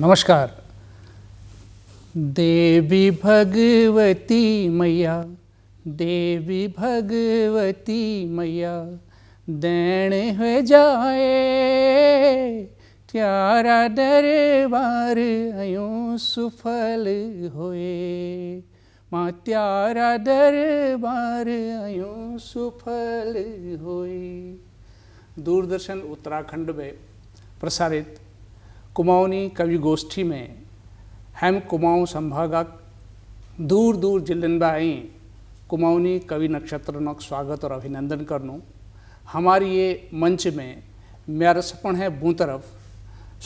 नमस्कार। देवी भगवती मैया, देवी भगवती मैया, देण हो जाए त्यारा दरबार अयों सुफल होए। माँ त्यारा दरबार अयों सुफल होए। दूरदर्शन उत्तराखंड में प्रसारित कुमाऊनी कवि गोष्ठी में हम कुमाऊं संभागक दूर दूर जिलन में आई कुमाऊनी कवि नक्षत्र नक स्वागत और अभिनंदन करनू। हमारी ये मंच में मेरा सपन है बूँ तरफ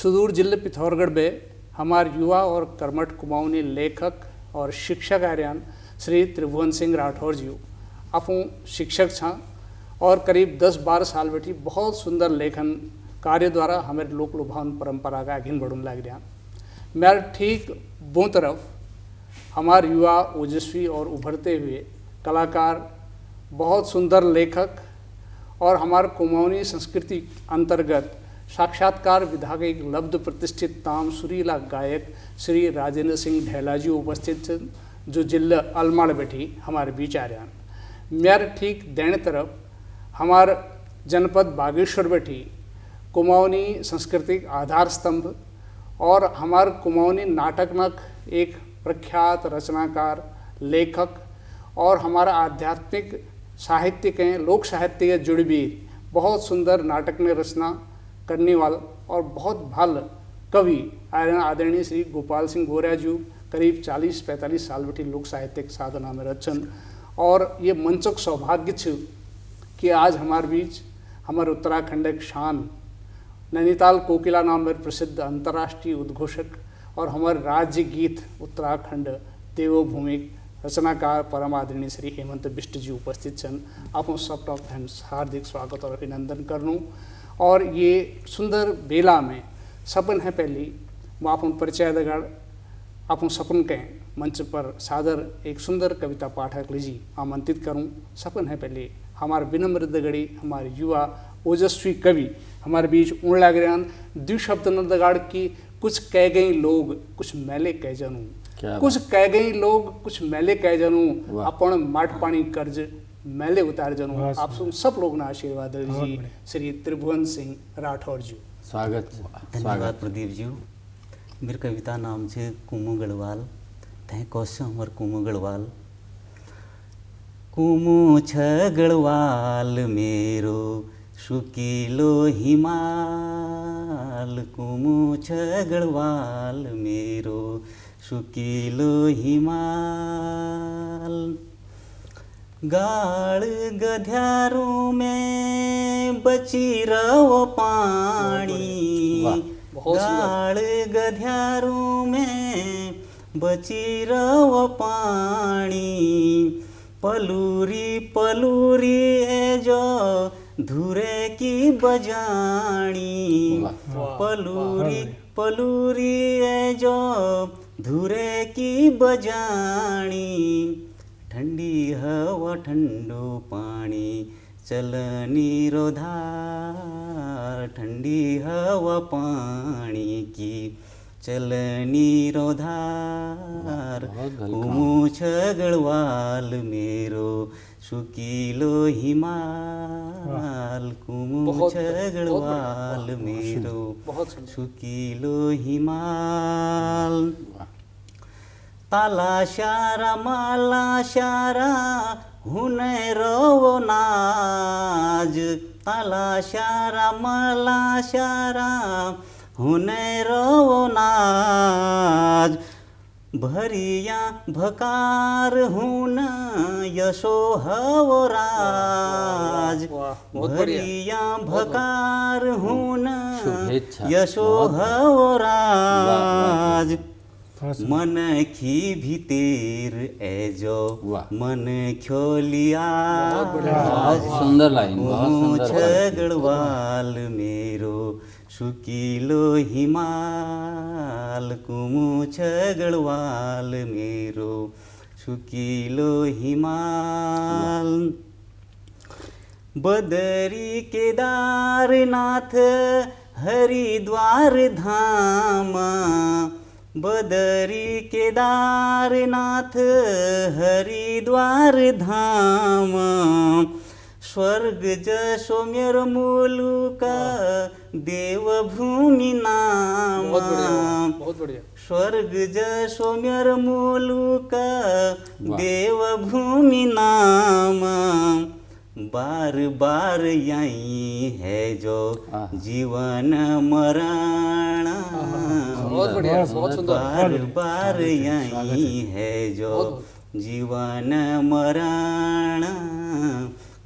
सुदूर जिले पिथौरगढ़ में हमारे युवा और कर्मठ कुमाऊनी लेखक और शिक्षक आर्यन श्री त्रिभुवन सिंह राठौर जी अपू शिक्षक छा और करीब 10-12 साल बैठी बहुत सुंदर लेखन कार्य द्वारा हमारे लोक लुभावन परंपरा का आगे बढ़ने लग रहा। मेरे ठीक बूँ तरफ हमारे युवा ओजस्वी और उभरते हुए कलाकार, बहुत सुंदर लेखक और हमारे कुमाऊनी संस्कृति अंतर्गत साक्षात्कार विधा के एक लब्ध प्रतिष्ठित ताम सुरीला गायक श्री राजेंद्र सिंह ढेला जी उपस्थित जो जिला अलमाड़ बैठी हमारे बीच आ रहा। मेरे ठीक दैण तरफ हमारे जनपद बागेश्वर बैठी कुमाऊनी सांस्कृतिक आधार स्तंभ और हमारे कुमाऊनी नाटक नक एक प्रख्यात रचनाकार लेखक और हमारा आध्यात्मिक साहित्य के लोक साहित्य के जुड़बीर बहुत सुंदर नाटक में रचना करने वाला और बहुत भल कवि आदरणीय श्री गोपाल सिंह गोरिया जी करीब 40-45 साल बैठी लोक साहित्यिक साधना में रचन। और ये मंचक सौभाग्य छ कि आज हमारे बीच हमारे उत्तराखंड एक शान नैनीताल कोकिला नाम में प्रसिद्ध अंतर्राष्ट्रीय उद्घोषक और हमारे राज्य गीत उत्तराखंड देवभूमि रचनाकार परम आदरणीय श्री हेमंत बिष्ट जी उपस्थित छन। आप सबका हम हार्दिक स्वागत और अभिनंदन करनू। और ये सुंदर बेला में सपन है पहली वो आप परिचय दगाड़ आप सपन के मंच पर सादर एक सुंदर कविता पाठक लीजी आमंत्रित करूं। सपन है पहले हमारे विनम्र दगड़ी हमारे युवा ओजस्वी कवि हमारे बीच उड़ लग रहे हैं। द्विशब्द न दगाड़ की कुछ कह गई लोग कुछ मैले कह जानू, कुछ कह गई लोग कुछ मैले कह जानू, अपन माट पानी कर्ज मैले उतार जानू। आप सब लोग ना आशीर्वाद जी श्री त्रिभुवन सिंह राठौर जी। स्वागत। धन्यवाद प्रदीप जी। मेरी कविता नाम है कुमू गढ़वाल। तय कौश हमार कुमू गढ़वाल। कुमू छ गढ़वाल मेरो शुकीलो हिमाल, कुमू छ गढ़वाल मेरो शुकीलो हिमाल। गाड़ गध्यारू में बची रहो पानी, गाड़ गध्यारू में बची रहो पानी। पलूरी पलूरी है जो धुरे की बजानी, पलूरी पलूरी है जो धुरे की बजानी। ठंडी हवा ठंडो पानी चलनी रो धार, ठंडी हवा पानी की चलनी रो धार। कुमू छ गढ़वाल मेरो शुकीलो हिमाल, कुमू छ गढ़वाल मेरो शुकीलो हिमाल। ताला शारा माला शारा हुने रो नाज, ताला शारा माला शारा हुने रो नाज। भरिया भकार हुन यशो हवो राज, भरिया भकार हुन यशो हवो राज। मन की भीतर एजो मन खोलिया, सुंदर लाइन, बहुत सुंदर। गढ़वाल मेरो शुकीलो हिमाल, कुमू छ गढ़वाल मेरो शुकीलो हिमाल। बदरी केदारनाथ हरिद्वार धाम बदरी केदारनाथ हरिद्वार धाम स्वर्ग जसो मेर मुलुक देवभूमि नाम बहुत बढ़िया स्वर्ग जसो मेर मुलुक देवभूमि नाम बार बार यही है जो जीवन मरण बहुत बढ़िया बहुत सुंदर बार बार यही है जो जीवन मरण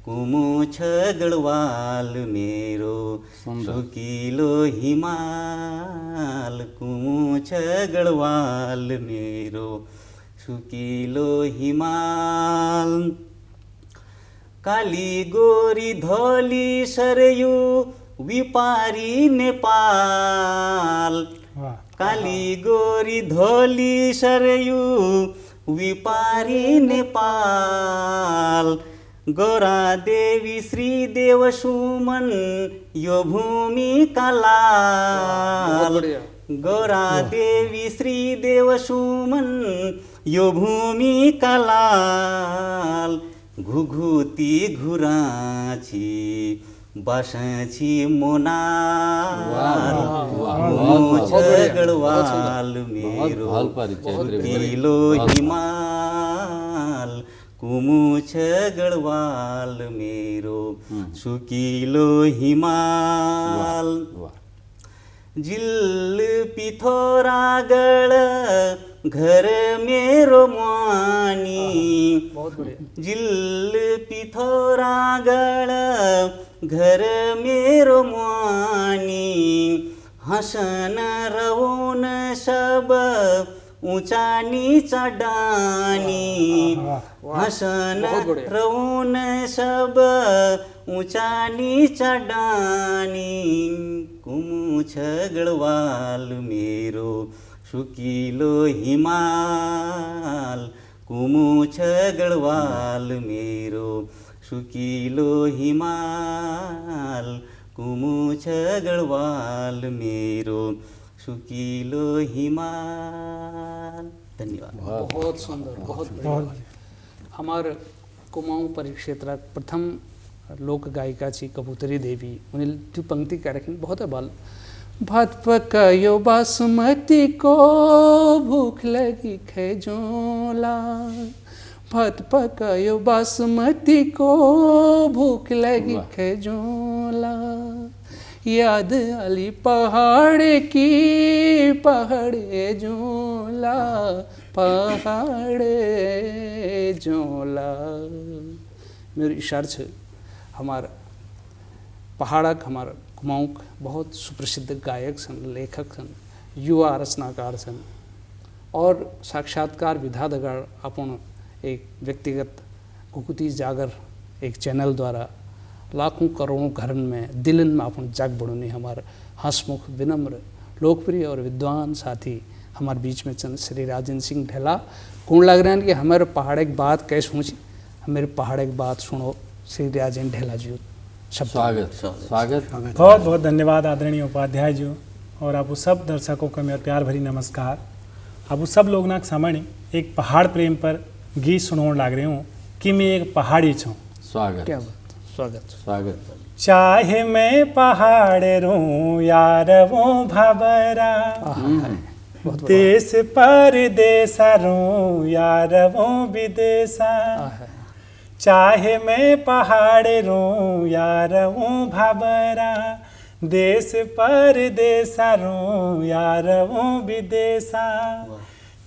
कुमुछ गढ़वाल मेरो सुकीलो हिमाल कुमुछ गढ़वाल मेरो सुकीलो हिमाल काली गोरी धोली सरयू विपारी नेपाल काली गोरी धोली सरयू विपारी नेपाल गोरा देवी श्री देव सुमन यो भूमि का लाल गोरा देवी श्री देव सुमन यो भूमि का लाल घुघुती घुराची बासाची मोनाल गढ़वाल मेरो किलो हिमाल कुमुछ गढ़वाल मेरो सुकीलो हिमाल जिल पिथोरागढ़ घर मेरो मानी जिल पिथोरागढ़ घर मेरो मानी हसन रौन सब ऊंचा नीचा डानी हसन रौन सब ऊंचा नीचा डानी कुमुछ गढ़वाल मेरो सुकीलो हिमाल कुमुछ गढ़वाल मेरो सुकीलो हिमाल कुमुछ गढ़वाल मेरो सुकीलो हिमाल। धन्यवाद। बहुत सुंदर बहुत बढ़िया। हमारे कुमाऊं परिक्षेत्र प्रथम लोक गायिका छी कबूतरी देवी उन्हें जो पंक्ति कह रखी बहुत है बाल भात पकायो बासमती को भूख लगी खेजोला भात पकायो बासमती को भूख लगी खेजोला याद अली पहाड़ की पहाड़े जोला पहाड़े जोला मेरी इशार छे हमार पहाड़क हमार कुमाऊं बहुत सुप्रसिद्ध गायक सन लेखक सन युवा रचनाकार सन और साक्षात्कार विधा दगाड़ अपन एक व्यक्तिगत कुकुती जागर एक चैनल द्वारा लाखों करोड़ों घरन में दिलन में अपन जाग बढ़ोनी हमारे हंसमुख विनम्र लोकप्रिय और विद्वान साथी हमारे बीच में चंद श्री राजेंद्र सिंह ढेला कौन लग रहा है कि हमारे पहाड़ की बात कैसे सोची हमारे पहाड़ की बात सुनो श्री राजेंद्र ढेला जी स्वागत स्वागत बहुत बहुत धन्यवाद आदरणीय उपाध्याय जी और आप सब दर्शकों का मेरा प्यार भरी नमस्कार। आप सब लोग ना सामने एक पहाड़ प्रेम पर गीत सुनाने लग रहे हूँ कि मैं एक पहाड़ी छूँ। स्वागत क्या बात स्वागत स्वागत चाहे मैं पहाड़ रू यार वो भबरा देश पर देसा रू यार वो विदेशा चाहे मैं पहाड़ रू यार वो भबरा देश पर देसा रू यार वो विदेशा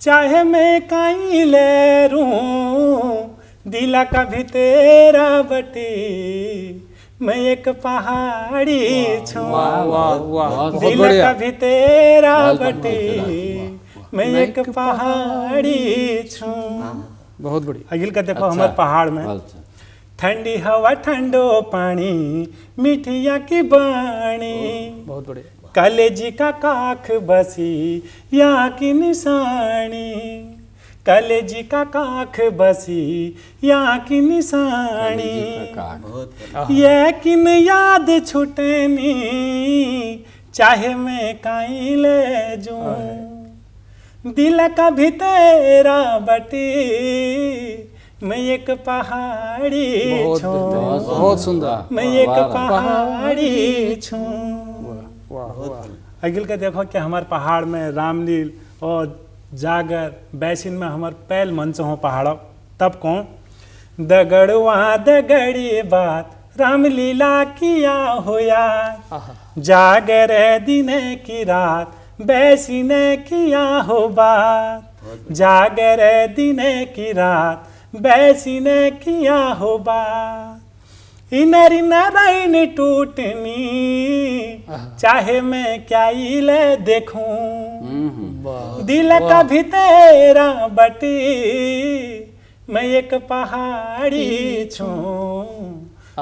चाहे मैं कहीं ले रू दिला कभी तेरा बटी मैं एक पहाड़ी छूं दिला कभी तेरा बटी मैं एक पहाड़ी छूं। बहुत बढ़िया। अगिल का देखो हमारे पहाड़ में ठंडी हवा ठंडो पानी मिठिया की बाणी बहुत बढ़िया। कलेजी का काख बसी यहाँ की निशानी कलेजी का काख बसी यहाँ की निशानी ये किन याद छुटनी चाहे मैं काई ले जूं, दिल का भी तेरा बटी, मैं एक पहाड़ी छूं, बहुत सुंदर। मैं एक पहाड़ी छूं। वाह वाह। अगिल का देखो कि हमारे पहाड़ में रामलील और जागर बैसिन में हमारे पहल मंच हो पहाड़ तब कौन दगड़वा दगड़ी बात रामलीला किया हो यार, जागर दिन की रात बैसिन किया हो बात, जागर दिन की रात बैसिन किया हो बात, इनरी नारायण टूटनी चाहे मैं क्या ले देखूं, दिल का भी तेरा बटी, मैं एक पहाड़ी छूं,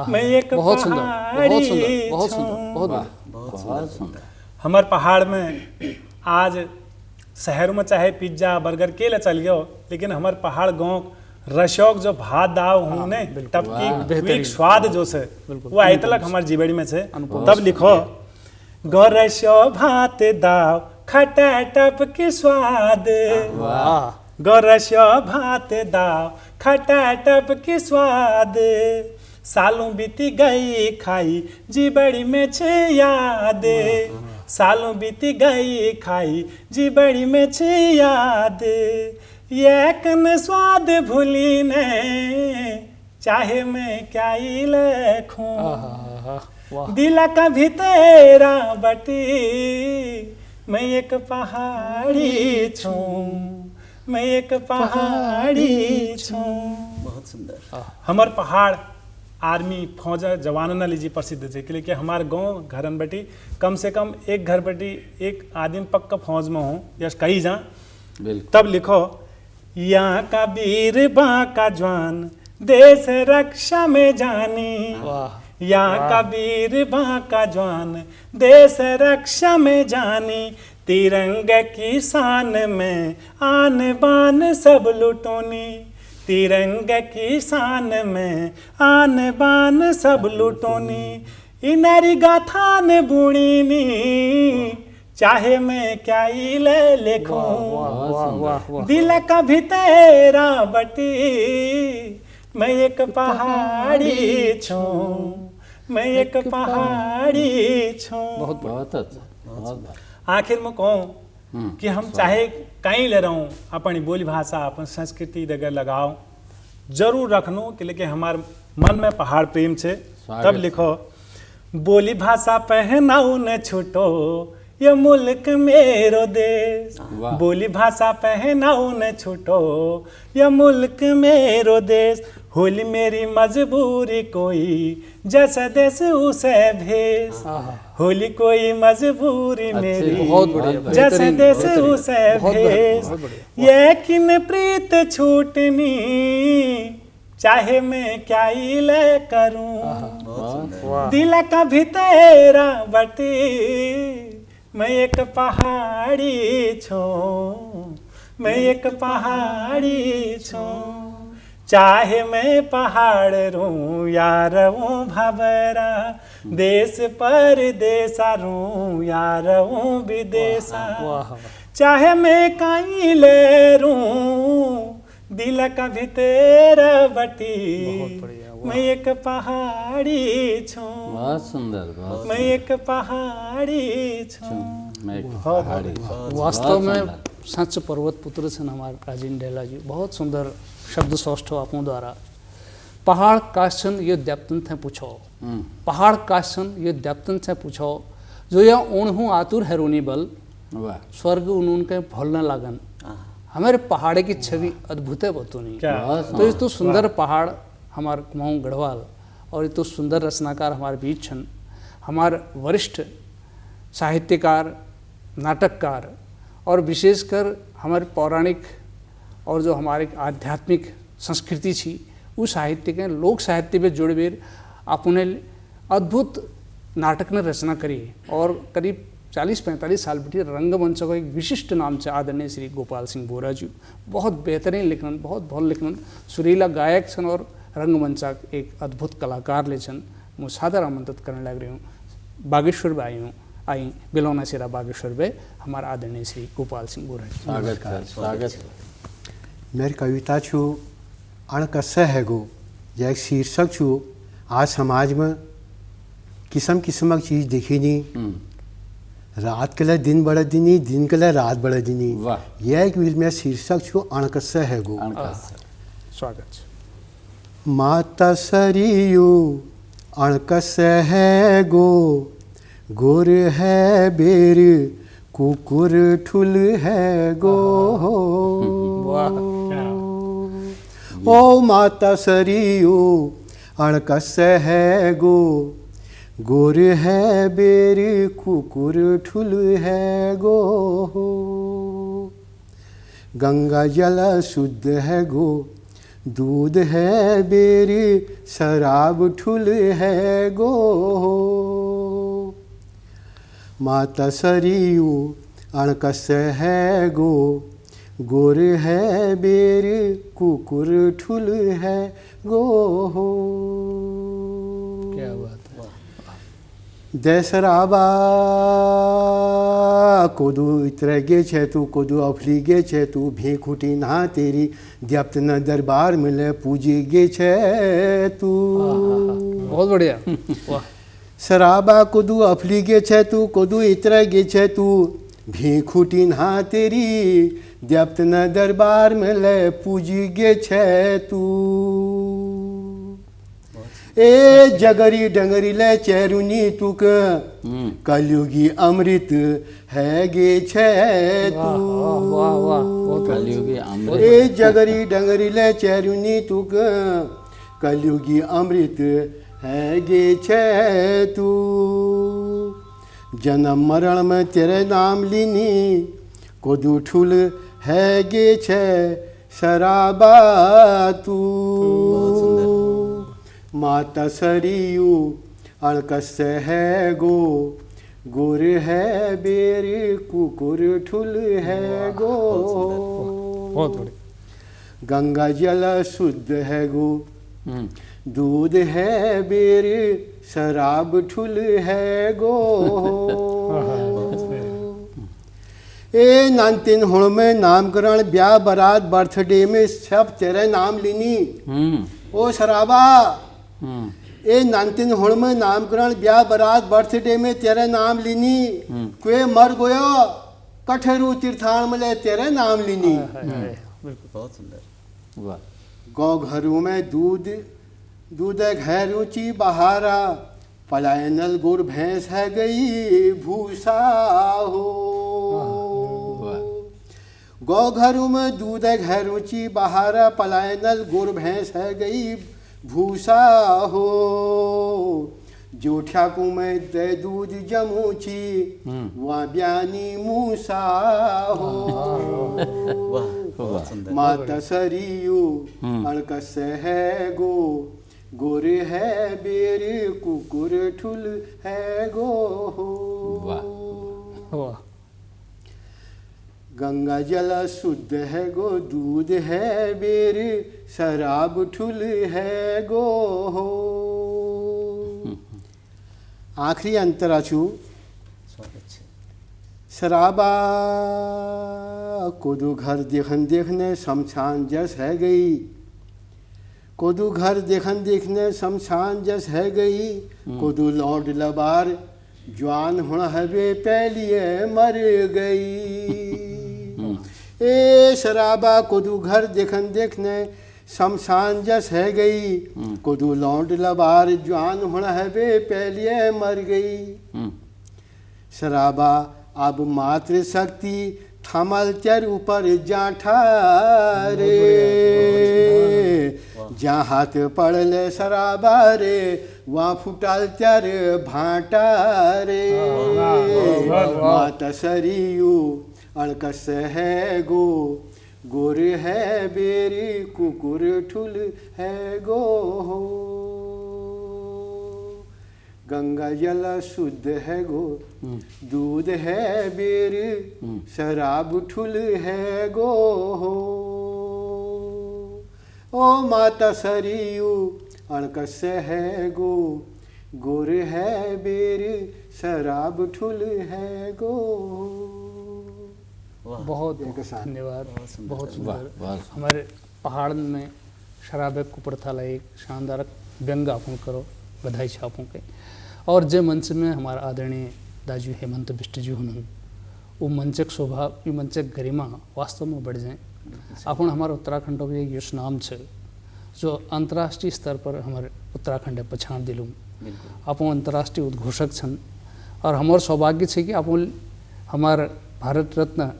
मैं एक बहुत सुंदर, बहुत सुंदर, पहाड़ी बहुत सुंदर, छूं। बहुत सुंदर। हमारे पहाड़ में आज शहरों में चाहे पिज्जा बर्गर के ले चल गयो, लेकिन हमारे पहाड़ गांव रशोक जो भात दाव हूँ ने तब की एक स्वाद जो से वो आए तलक हमारे जीबड़ी में से। तब लिखो गौरशो भात दाव खटा टप की स्वाद, गौरशो भात दाव खटा टप की स्वाद, सालों बीती गई खाई जीबड़ी में छे याद, सालों बीती गई खाई जीबड़ी में छे याद, ये कन स्वाद भूली ने चाहे मैं क्या ही लिखूं, दिल का भी तेरा बटी, मैं एक पहाड़ी छूं, मैं एक पहाड़ी छूं। बहुत सुंदर। हमार पहाड़ आर्मी फौज जवानों न लीजिए प्रसिद्ध है, क्योंकि हमारे गांव घरन बटी कम से कम एक घर बटी एक आदमी पक्का फौज में हो या कहीं जा। तब लिखो यहाँ का वीर बांका जवान देश रक्षा में जानी, यहाँ का वीर बांका जवान देश रक्षा में जानी, तिरंगे की शान में आन बान सब लुटोनी, तिरंगे की शान में आन बान सब लुटोनी, इनारी गाथा ने बुणीनी चाहे मैं क्या ही ले लिखूं, दिल का भी तेरा बटी, मैं एक पहाड़ी छूं, मैं एक पहाड़ी छूं। बहुत अच्छा। आखिर में कहूँ कि हम चाहे कहीं ले रहा हूँ अपनी बोली भाषा अपन संस्कृति दगर लगाओ जरूर रखनो कि लेकिन हमारे मन में पहाड़ प्रेम से। तब लिखो बोली भाषा पहनाऊ न छूटो ये मुल्क मेरो देश, बोली भाषा पहनाऊ न छूटो ये मुल्क मेरो देश, होली मेरी मजबूरी कोई जैसा देश उसे भेष, होली कोई मजबूरी मेरी जैसे देश उसे भेष, ये किन प्रीत छूटनी चाहे मैं क्या ही ले करूं, दिल का भी तेरा बटी, मैं एक पहाड़ी छूं, मैं एक पहाड़ी छूं, चाहे मैं पहाड़ रूं या रहूं भंवरा, देश परदेसा रूं या रहूं विदेशा, चाहे मैं कहीं ले रूं दिल का भी तेरा बटी, मैं एक पहाड़ी छूं, बहुत सुंदर, मैं एक पहाड़ी छूं। मैं एक पहाड़ी। वास्तव में सच पर्वत पुत्र छन् हमारे राजीव डेला जी। बहुत सुंदर शब्द सौष्ठव आपों द्वारा। पहाड़ काशन ये द्याप्तन थे पूछो, पहाड़ काशन ये द्याप्तन थे पूछो, जो यह ऊण हूँ आतुर है रोनी बल, स्वर्ग उन के भोलने लागन। हमारे पहाड़ की छवि अद्भुत है बतूनी। तो ये तो सुंदर पहाड़ हमारे कुमाऊं गढ़वाल और ये तो सुंदर रचनाकार हमारे बीच छन। हमारे वरिष्ठ साहित्यकार, नाटककार और विशेषकर हमारे पौराणिक और जो हमारे आध्यात्मिक संस्कृति छी उस साहित्य के लोक साहित्य में जुड़े हुए आपने अद्भुत नाटक ने रचना करी और करीब 40-45 साल बैठी रंगमंच का एक विशिष्ट नाम से आदरणीय श्री गोपाल सिंह बोरा जी। बहुत बेहतरीन लिखन, बहुत भल लिखन, सुरीला गायक छन और रंगमंचा एक अद्भुत कलाकार ले छन। मुझे सादर आमंत्रित करने लग रही हूँ बागेश्वर बाई हूँ आई बिलौना सिरा बागेश्वर में हमारा आदरणीय श्री गोपाल सिंह बोरा जी। स्वागत है, स्वागत है। मेरी कविता छू अणकस्से है गो या एक शीर्षक छू आज समाज में किस्म किस्म की चीज़ देखी नहीं, रात के लिए दिन बड़ा दिनी, दिन के लिए रात बड़ा दिनी। वाह। यह एक विल में शीर्षक छू अणकस्से है गो। स्वागत। माता सरियू अणकस्से है गो, गोर है बेर कुकुर ठुल है गो। ओ माता सरियू अणकस्से है गो, गोर है बेर कुकुर ठुल है गो। गंगा जल शुद्ध है गो, दूध है बेर शराब ठुल है गो। माता सरियू अणकस्से है गो, गोर है बेर कुकुर ठुल है गो। क्या बात है। देसराबा कोदू इतरे गे छे तू, कोदू अफली गे छे तू, भेखुटी ना तेरी द्यप्त न दरबार मिले पूजी गे छे तू। बहुत बढ़िया। वाह। शराबा कोदू अफली गे छे तू, कोदू इतरे गे छे तू, भेखुटी ना तेरी द्यप्त न दरबार मिले पूजी गे छे तू। ए जगरी डंगरी ले चेरुनी तुक, कलयुगी अमृत है गे छे तू। वाह वाह बहुत कलयुगी अमृत। ए जगरी डंगरी ले चेरुनी तुक, कलयुगी अमृत है गे छे तू। जन्म मरण में तेरे नाम लीनी, कोदू ठुल है गे छे शराबा तू। माता सरियू अणकस्से है गो, गोर है बेर कुकुर ठुल है गो। बहुत बढ़िया। गंगा जल शुद्ध है गो, दूध है बेर शराब ठुल है गो। ए नानतीन हुण में नामकरण ब्याह बारात बर्थडे में सब तेरे नाम लीनी। ओ शराबा ए नानतीन हुण में नामकरण ब्याह बारात बर्थडे में तेरे नाम लीनी। कोई मर गयो कठेरू तीर्थान में तेरे नाम लीनी। बहुत सुंदर। वाह। गौ घरों में दूध है रुचि बहारा, पलायनल गुड़ भैंस है गई भूसा हो। गौ घरों में दूध है रुचि बहारा, पलायनल गुड़ भैंस है गई भूसा हो। जोठिया को में दे दूध जमूची, वहाँ ब्यानी मूसा हो। वाह बहुत सुंदर। माता सरियू अणकस्से है गो, गोर है बेर कुकुर ठुल है गो। वाह। गंगा जल शुद्ध है गो, दूध है बेर शराब ठुल है गो। आखिरी अंतरा छू स्वागत है। शराबा कोदू घर देखने शमशान जस है गई। कोदू घर देखने शमशान जस है गई। कोदू लौट लबार जवान हुण हवे पहलिए मर गई। ए शराबा कोदू घर देखने शमशान जस है गई। कोदू लौट लबार जवान हुण हवे पहलिए मर गई। शराबा अब मात्र शक्ति थमल चर ऊपर जाठा रे। जहाँ हाथ पड़ले शराबा रे, वहाँ फुटाल चर भाटा रे। माता सरियू अणकस्से है गो, गोर है बेरी कुकुर ठुल है गो। गंगा जल शुद्ध है गो, दूध है बेर शराब ठुल है गो। ओ माता सरियू अणकस्से है गो, गोर है बेर शराब ठुल है गो। बहुत एक साथ। धन्यवाद, बहुत वाह, सुंदर। वाह। हमारे पहाड़ में शराब कुप्रथा एक शानदार व्यंग आपन करो, बधाई छापों के। और जे मंच में हमारा आदरणीय दाजू हेमंत बिष्ट जी हुनन, वो मंचक शोभा, ये मंचक गरिमा वास्तव में बढ़ जाए। अपन हमारे उत्तराखंड के एक यश नाम है जो अंतर्राष्ट्रीय स्तर पर हमारे उत्तराखंड पछाण दिलूँ। अपन अंतर्राष्ट्रीय उद्घोषक छन और हमार सौभाग्य है कि अपन हमार भारत रत्न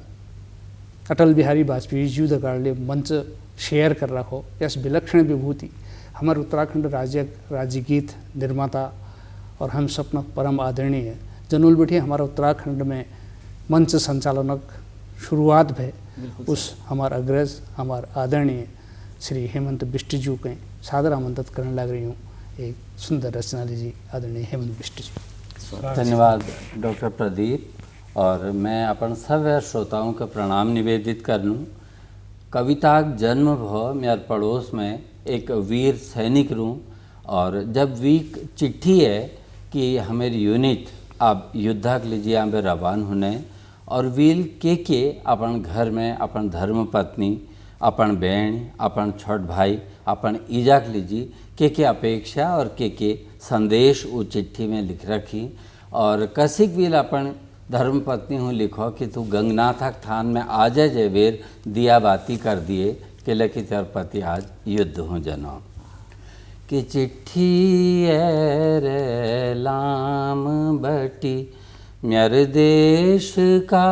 अटल बिहारी वाजपेयी जी दगाड़ले मंच शेयर कर रखो। यस विलक्षण विभूति हमारे उत्तराखंड राज्य गीत निर्माता और हम सपना परम आदरणीय जनूल बैठे हमारा उत्तराखंड में मंच संचालनक शुरुआत भे उस हमार अग्रज हमार आदरणीय श्री हेमंत बिष्ट जी के सादर आमंत्रित करने लग रही हूँ। एक सुंदर रचना लीजिए आदरणीय हेमंत बिष्ट जी। धन्यवाद डॉक्टर प्रदीप। और मैं अपन सब श्रोताओं का प्रणाम निवेदित करनूँ। कविता जन्म भ मेरे पड़ोस में एक वीर सैनिक रूँ और जब वीक चिट्ठी है कि हमारी यूनिट अब युद्ध के लिए यहाँ पे रवान होने और वील के अपन घर में अपन धर्म पत्नी अपन बहन अपन छोट भाई अपन ईजा के लीजिए के अपेक्षा और के संदेश वो चिट्ठी में लिख रखी। और कसिक वील अपन धर्म पत्नी हूँ लिखो कि तू गंगनाथक थान में आ जाए जे बेर दिया बाती कर दिए कि लकी तेर पति आज युद्ध हूँ जनो कि चिट्ठी रे लाम बटी मेरे देश का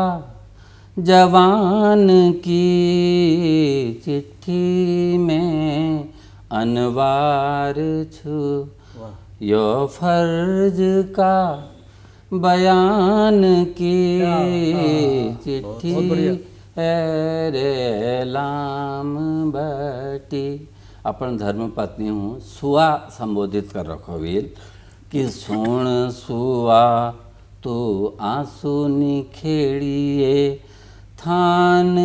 जवान की चिट्ठी में अनवार छु यो फर्ज का बयान की चिट्ठी रे लाम बटी। अपन धर्म पत्नी हूँ सुआ संबोधित कर रखो वील कि सुन सुआ तो आंसू निखेड़िए थान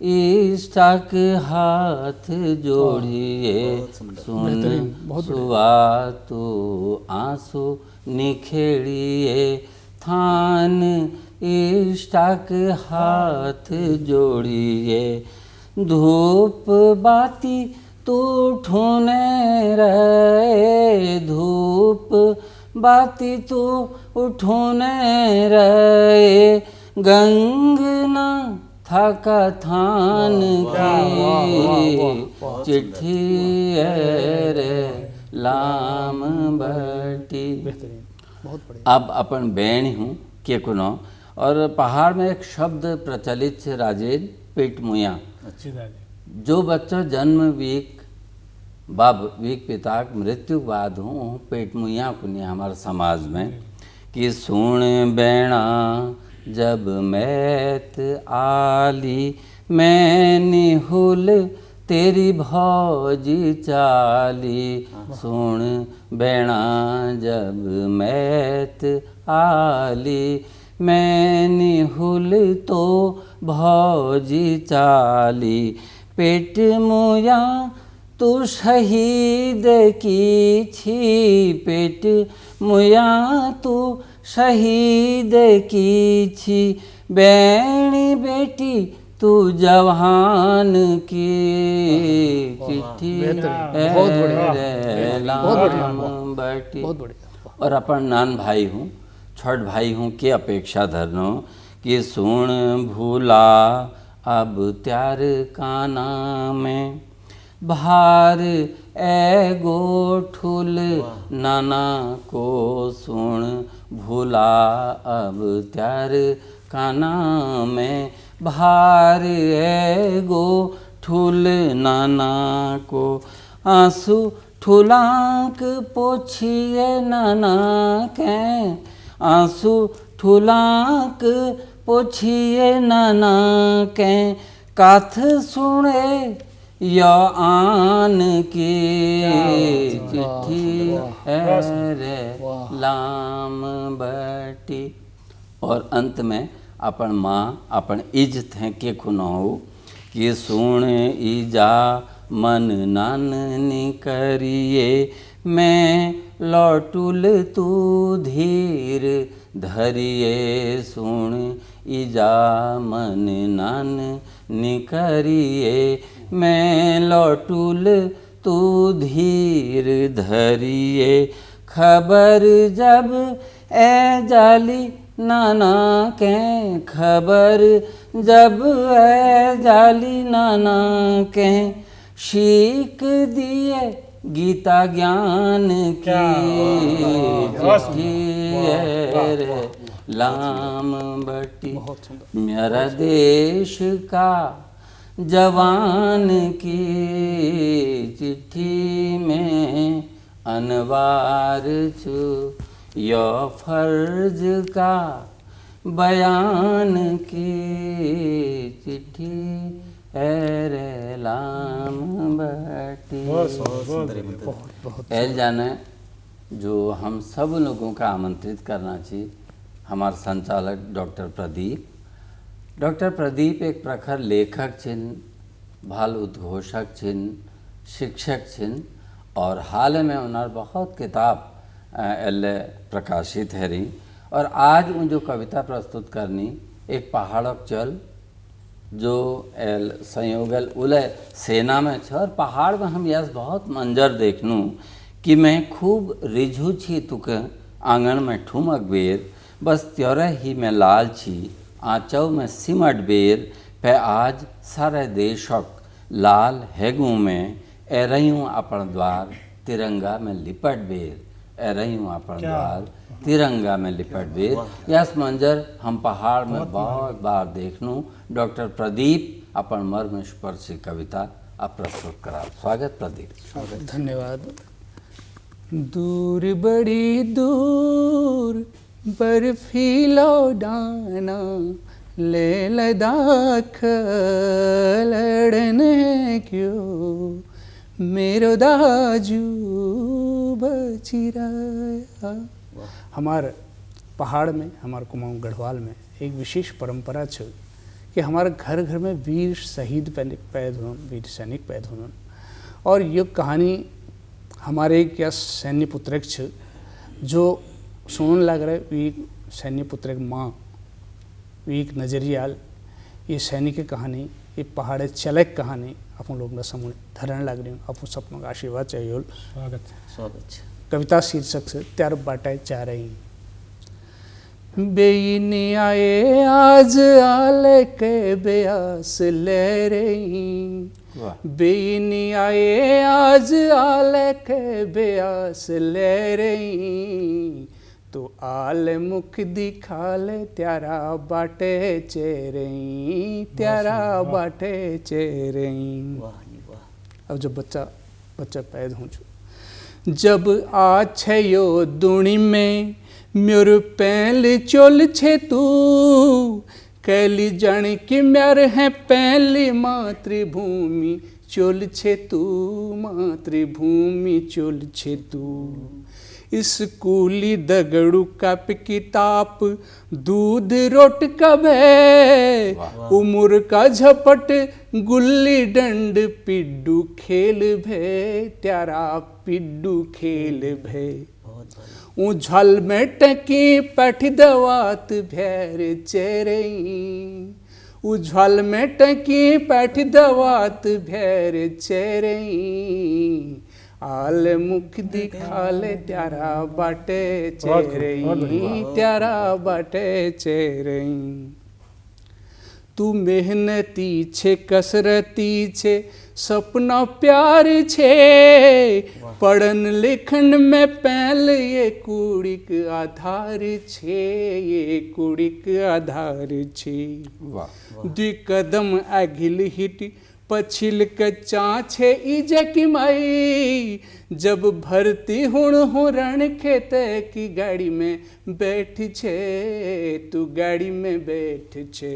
इष्टक हाथ जोड़िए। सुन सुआ तो आंसू निखेड़िए थान इष्टक हाथ जोड़िए। धूप बाती तू ठूने रहे धूप बाती तू उठूने रहे गंगना थका थान की चिट्ठी रे लाम बटी। बहुत बढ़िया। अब अपन बहन हूँ के कुनो और पहाड़ में एक शब्द प्रचलित है राजेन पेट मुया जो बच्चा जन्म वीक बाब वीक पिता मृत्यु बाद हूँ पेट मुया कुने हमारे समाज में कि सुन बेणा जब मैत आली मैं निहुल तेरी भौजी चाली। सुन बेणा जब मैत आली मैं निहुल तो भौजी चाली। पेट मुया तू शहीद की छी पेट मुया तू शहीद की छी बैणी बेटी तू जवान की चिट्ठी बटी। और अपन नान भाई हूँ छठ भाई हूँ के अपेक्षा धरनो कि सुन भूला अब त्यार काना में भार ए गोठुल नाना को सुन भूला अब त्यार काना में भार ए गोठुल नाना को। आंसू ठुलांक पोछिए नाना के आंसू ठुलांक पोछिए नाना के कथ सुने या आन की चिट्ठी रे लाम बटी। और अंत में अपन माँ अपन इज्जत है के खुनाओ कि सुन ईजा मन नान निकरिए मैं लौटुल तू धीर धरिए सुन इजा मन नान निकरिए। मैं लौटुल तू धीर धरिए खबर जब ए जाली नाना के खबर जब ए जाली नाना के शीख दिए गीता ज्ञान की चिट्ठी रे लाम बटी मेरा देश का जवान की चिट्ठी में अनवार छु यो फर्ज का बयान की चिट्ठी रे लाम बटी। एल जाने जो हम सब लोगों का आमंत्रित करना चाहिए हमारे संचालक डॉक्टर प्रदीप। डॉक्टर प्रदीप एक प्रखर लेखक छिन, भाल उद्घोषक छिन, शिक्षक छिन और हाल में उन्हें बहुत किताब प्रकाशित है रही। और आज उन जो कविता प्रस्तुत करनी एक पहाड़क चल जो संयोगल उलय सेना में छ और पहाड़ में हम यस बहुत मंजर देखनू कि मैं खूब रिझू छी तुक आंगन में ठुमक बेर बस त्योरे ही में लाल छी आँचौ में सिमट बेर पे आज सारे देशक लाल हैगू में ए रहीँ अपन द्वार तिरंगा में लिपट बेर ए रहीँ अपन द्वार तिरंगा में लिपट बेर। यस मंजर हम पहाड़ में बहुत बार देखनू। डॉक्टर प्रदीप अपन मर्म स्पर्शी कविता अब प्रस्तुत करा। स्वागत प्रदीप। धन्यवाद। दूर बड़ी दूर बर्फीलो डाना ले लद्दाख लड़ने क्यों मेरो दाजू बचिराया। हमारे पहाड़ में हमारे कुमाऊं गढ़वाल में एक विशेष परंपरा छ कि हमारे घर घर में वीर शहीद पैद हों, वीर सैनिक पैद हों। और ये कहानी हमारे एक या सैन्य पुत्रक छ जो सुन लग रहे वी सैन्य पुत्रक माँ वी एक नजरियाल ये सैनिक की कहानी ये पहाड़े चलक कहानी अपन लोग न समूह धरण लग रही हूँ अपन सपनों का आशीर्वाद चाहिए। स्वागत स्वागत। कविता शीर्षक से त्यार बाटे जा रही। बेईनी आए आज आले के बेयास ले रही, बेईनी आए आज आले के बेयास ले रही, तो आल मुख दिखा ले त्यारा बाटे चेरई, त्यारा बाटे चेरई। अब जब बच्चा पैदा हो जब आछे यो दुणी में म्योर पैल चोल छे तू कैली जाने कि म्यार है पहली मातृभूमि चोल छे तू, मातृभूमि चोल छे तू। स्कूली दगड़ू कप किताब दूध रोट कबे उमुर का झपट गुल्ली डंड पिड्डू खेल भे, त्यारा पिड्डू खेल भे। उझल में टकी पठ दवात भैर चेरई, उझल में टकी पठ दवात भैर चेरई, आल मुख दिखाले त्यारा बाटे चेरई, त्यारा बाटे चेरई। तू मेहनती छे कसरती छे सपना प्यार छे, पढ़न लिखन में पहल ये कुड़िक आधार छे, ये कुड़िक आधार छे। दुई कदम आगिल हिट पछिल कच्चा छे इजे की माई, जब भर्ती हुण हो रण खेते की गाड़ी में बैठ छे, तू गाड़ी में बैठ छे।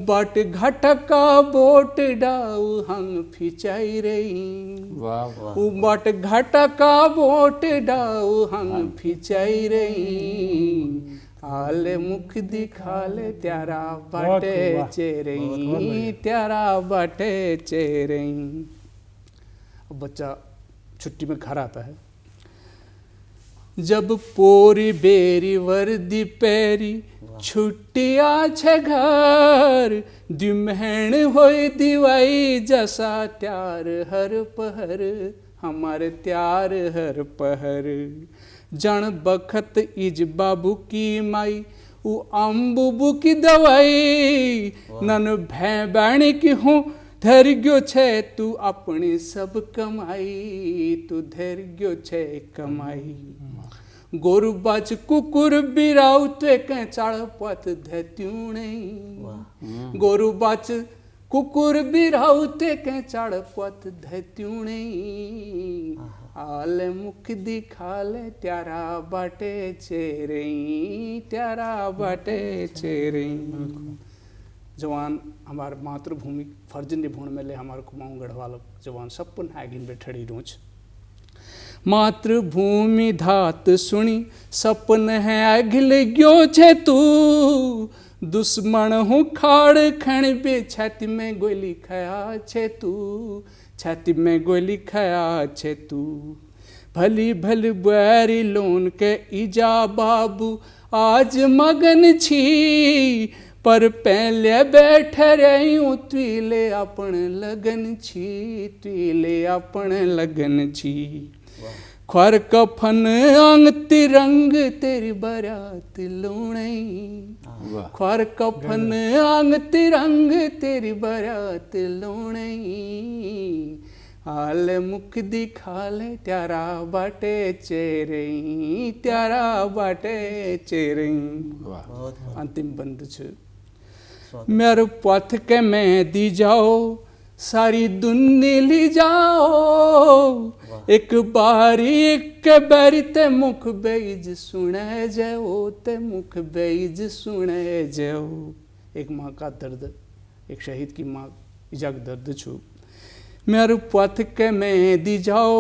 बाट घटका बोट डाउ हम फिचाई रही, बाट घटका बोट डाउ हम फिचाई रही, आल मुख दिखाले त्यारा बाटे चेरई, त्यारा बाटे चेरई। बच्चा छुट्टी में घर आता है जब पोरी बेरी वर्दी पैरी छुट्टिया छे घर दिमहण होई दिवाई जसा त्यार हर पहर हमारे त्यार हर पहर जन बखत इज बाबू की माई उ अम्बुबू की दवाई नन भै बैणी की हूँ धैर्य छे तू अपनी सब कमाई तू धैर्य छे कमाई गोरु बाच कुकुर बिराउ ते के चाड़ पत धैत्यू नहीं गोरु बाच कुकुर बिराउ ते के चाड़ पत धैत्यू नहीं आले मुख दिखाले त्यारा बाटे चेरे त्यारा बाटे चेरे जवान हमार मातृभूमि फर्ज निभूण मेले हमार कुमाऊं गढ़वाल जवान सपन आगिन बैठड़ी रोच मातृभूमि धात सुनी सपन है अघिल गयो छे तू दुश्मन हूँ खाड़ खण बे छाती में गोली खाया छे तू छाती में गोली खाया छे तू भली भली बैरी लोन के इजा बाबू आज मगन छी पर पहले बैठ रही हूँ तुले अपन लगन छी तुले अपन लगन छी ख्वार कफन अंग तिरंग तेरी बारात लोणई ख्वार कफन अंग तिरंग तेरी बारात लोणई हाल मुख दिखाले त्यारा बाटे चेरे त्यारा बाटे चेरे अंतिम बंद छ मेरे पथ के मैं दी जाओ सारी दुनिया ली जाओ एक बारी एक बारी ते मुख बेज सुने जाओ ते मुख बेज सुने जाओ एक माँ का दर्द एक शहीद की माँ इजाक दर्द छू मेरे पथ के मैं दी जाओ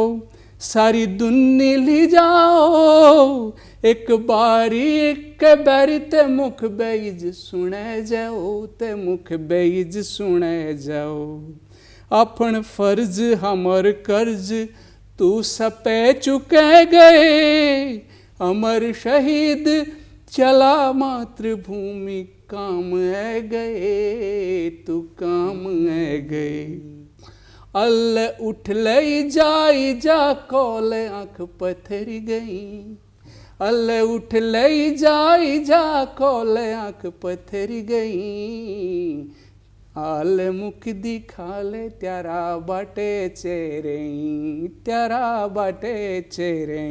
सारी दुनिया ली जाओ एक बारी एक बारी ते मुख बेज सुने जाओ ते मुख बेज सुने जाओ अपन फर्ज हमर कर्ज तू सपे चुके गए अमर शहीद चला मातृभूमि काम है गए तू काम है गए अल्लाह उठ ले जाई जा कोल आँख पथरी गई अल्लाह उठ ले जाई जा कोल आँख पथरी गई आल मुख दिखाले त्यारा बाटे चेरे त्यारा बाटे चेरे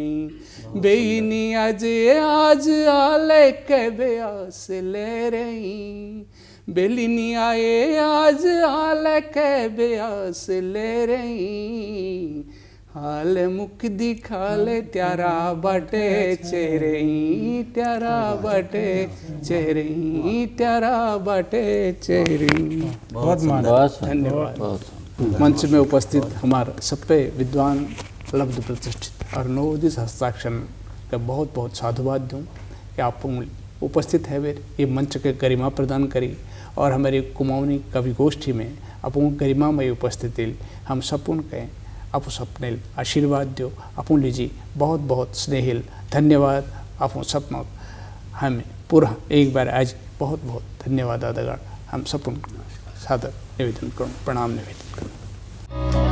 बेनी आज आज आले के बेआस ले रही बेलिनी आए आज आले के बेआस ले रही हाल मुख दिखाले त्यारा बाटे चेरे त्यारा बाटे चेरे त्यारा बाटे चेरे बहुत मान धन्यवाद मंच में उपस्थित हमारे सप्पे विद्वान लब्ध प्रतिष्ठित और नवोदित हस्ताक्षर का बहुत बहुत साधुवाद दूँ कि आप उपस्थित है वे ये मंच के गरिमा प्रदान करी और हमारी कुमाऊनी कवि गोष्ठी में अपन गरिमामय उपस्थिति हम सपुन कहें आप सपने आशीर्वाद दो अपन लीजिए बहुत बहुत स्नेहिल धन्यवाद आप सपना हमें पूरा एक बार आज बहुत बहुत धन्यवाद आदगढ़ हम सपुन सादर निवेदन करूँ प्रणाम निवेदन करूँ।